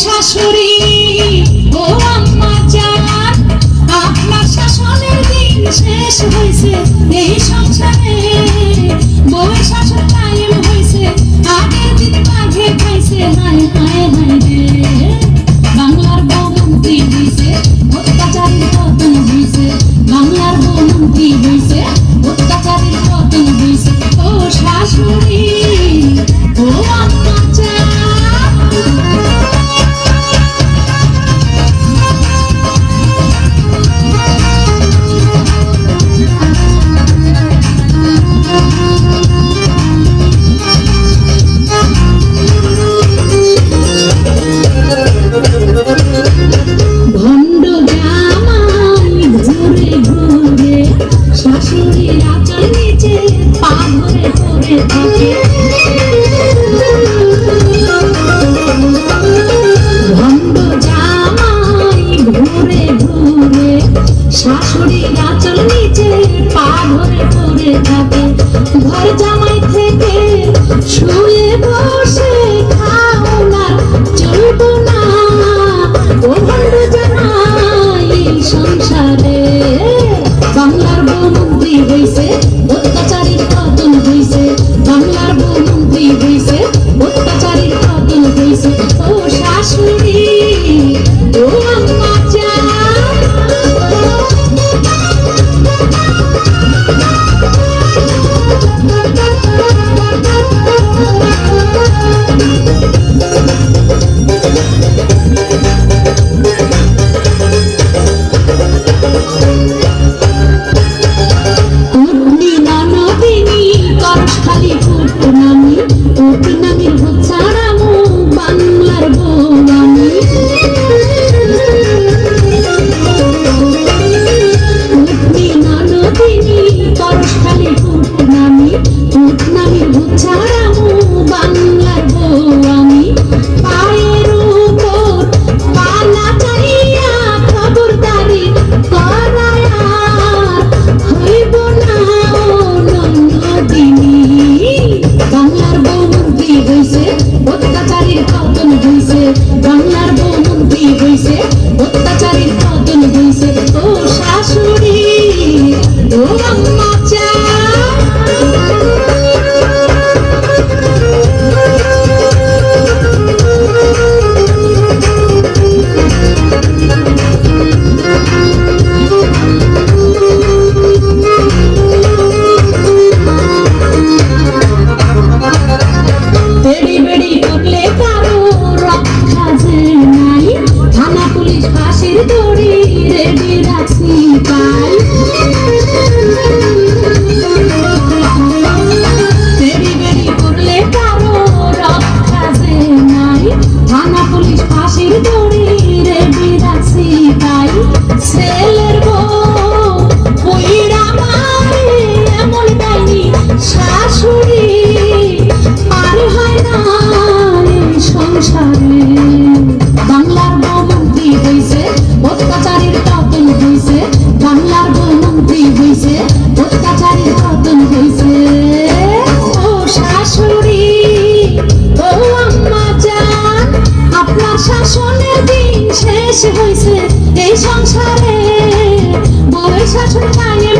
শাশুড়ি ও আম্মা জান, আপনার শাসনের দিন শেষ হয়েছে এই সংসারে। বউয়ের শাসন কায়েম হয়েছে, আগের দিন মাঘে খাইছে। হায় হায় হায় রে, বাংলার বউ মন্ত্রী হইছে, অত্যাচারীর পতন হইছে। বাংলার বউ মন্ত্রী হইছে, অত্যাচারীর পতন হইছে। ও শাশুড়ি ও আম্মা জান, শাশুড়ির আঁচল নিচে পা ধরে পড়ে থাকে। ভণ্ড জামাই ঘুরে ঘুরে শাশুড়ির আঁচল নিচে পা ধরে পড়ে থাকে। ঘর জামাই থেকে শুয়ে বসে খাও না, চলবো না। ও ভণ্ড জামাই সংসারে বাংলার বউ মন্ত্রী হইছে, অত্যাচারীর পতন হইছে। বাংলার বউ মন্ত্রী হইছে, অত্যাচারীর পতন হইছে। ও শাশুড়ি ও আম্মা জান, অত্যাচারীর পতন হইছে। বাংলার বউ মন্ত্রী হইছে, অত্যাচারীর পতন হইছে। ও শাশুড়ি ও আম্মা জান, বেড়ি বেড়ি করলে কারো রক্ষা যে নাই। থানা পুলিশ ফাঁসির দড়ি রেডি রাখছি পাই। বেড়ি বেড়ি করলে কারো রক্ষা যে নাই। থানা পুলিশ ফাঁসির দড়ি রেডি রাখছি পাই। ছেলের বউ কইরা মারে এমন ডাইনি শাশুড়ি আর হয় না এই সংসারে। বাংলার বউ মন্ত্রী হইছে, অত্যাচারীর পতন হইছে। বাংলার বউ মন্ত্রী হইছে, অত্যাচারীর পতন হইছে। ও শাশুড়ি ও আম্মা জান, আপনার শাসনের দিন শেষ হইছে এই সংসারে। বউয়ের শাসন কায়েম